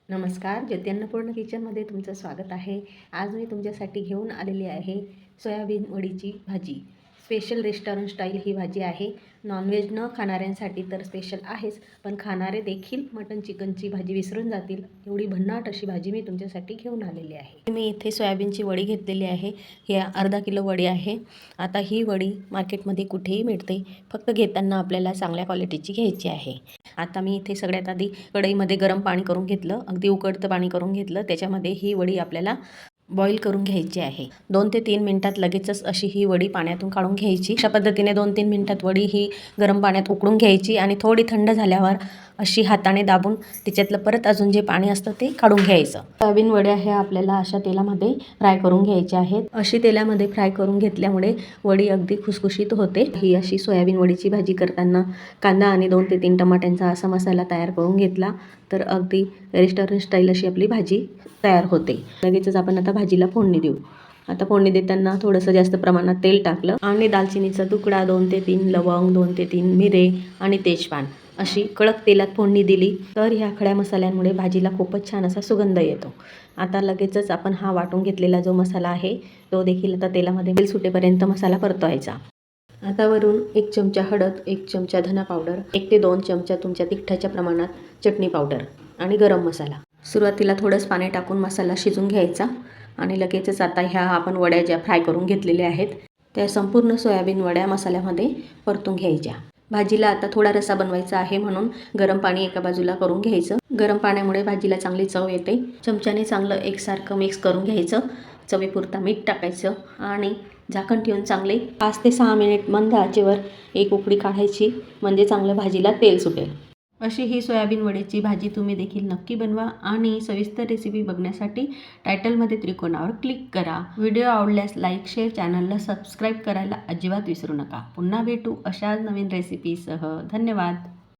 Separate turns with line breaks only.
नमस्कार, ज्योती अन्नपूर्ण किचनमध्ये तुमचं स्वागत आहे। आज मी तुमच्यासाठी घेऊन आलेली आहे सोयाबीन वडीची भाजी। स्पेशल रेस्टॉरंट स्टाईल ही भाजी आहे। नॉनव्हेज न खाणाऱ्यांसाठी तर स्पेशल आहेच, पण खाणारे देखील मटन चिकनची भाजी विसरून जातील एवढी भन्नाट अशी भाजी मी तुमच्यासाठी घेऊन आलेली आहे। मी इथे सोयाबीनची वडी घेतलेली आहे। ही अर्धा किलो वडी आहे। आता ही वडी मार्केटमध्ये कुठेही मिळते, फक्त घेताना आपल्याला चांगल्या क्वालिटीची घ्यायची आहे। आता मी इथे सगळ्यात आधी कढईमध्ये गरम पाणी करून घेतलं, अगदी उकळतं पाणी करून घेतलं। त्याच्यामध्ये ही वडी आपल्याला बॉईल करून घ्यायची आहे। 2 ते 3 मिनिटात लगेचच अशी ही वडी पाण्यातून काढून घ्यायची। अशा पद्धतीने 2-3 मिनिटात वडी ही गरम पाण्यात उकळून घ्यायची आणि थोडी थंड झाल्यावर अशी हाताने दाबून तिच्यातलं परत अजून जे पाणी असतं ते काढून घ्यायचं। सोयाबीन वड्या ह्या आपल्याला अशा तेलामध्ये फ्राय करून घ्यायच्या आहेत। अशी तेलामध्ये फ्राय करून घेतल्यामुळे वडी अगदी खुसखुशीत होते। ही अशी सोयाबीन वडीची भाजी करताना कांदा आणि 2 ते 3 टमाट्यांचा असा मसाला तयार करून घेतला तर अगदी रेस्टॉरंट स्टाईल अशी आपली भाजी तयार होते। लगेचच आपण आता भाजीला फोडणी देऊ। आता फोडणी देताना थोडंसं जास्त प्रमाणात तेल टाकलं आणि दालचिनीचा तुकडा, 2 ते 3 लवंग, 2 ते 3 मिरे आणि तेजपान अशी कडक तेलात फोडणी दिली तर ह्या खड्या मसाल्यांमुळे भाजीला खूपच छान असा सुगंध येतो। आता लगेचच आपण हा वाटून घेतलेला जो मसाला आहे तो देखील आता तेलामध्ये तेल सुटेपर्यंत मसाला परतवायचा। आता वरून 1 चमचा हळद, 1 चमचा धना पावडर, 1 ते 2 चमचा तुमच्या तिखटाच्या प्रमाणात चटणी पावडर आणि गरम मसाला। सुरुवातीला थोडंच पाणी टाकून मसाला शिजून घ्यायचा आणि लगेचच आता ह्या आपण वड्या ज्या फ्राय करून घेतलेल्या आहेत त्या संपूर्ण सोयाबीन वड्या मसाल्यामध्ये परतून घ्यायच्या। भाजीला आता थोडा रस्सा बनवायचा आहे म्हणून गरम पाणी एका बाजूला करून घ्यायचं। गरम पाण्यामुळे भाजीला चांगली चव येते। चमच्याने चांगलं एकसारखं मिक्स करून घ्यायचं। चवीपुरता मीठ टाकायचं आणि झाकण ठेवून चांगले 5 ते 6 मिनिट मंद आचेवर एक उकळी काढायची, म्हणजे चांगलं भाजीला तेल सुटेल। अशी ही सोयाबीन वडीची भाजी तुम्ही देखील नक्की बनवा आणि सविस्तर रेसिपी बघण्यासाठी टायटलमध्ये त्रिकोणावर क्लिक करा। व्हिडिओ आवडल्यास लाईक, शेअर, चॅनलला सबस्क्राईब करायला अजिबात विसरू नका। पुन्हा भेटू अशाच नवीन रेसिपीसह। धन्यवाद।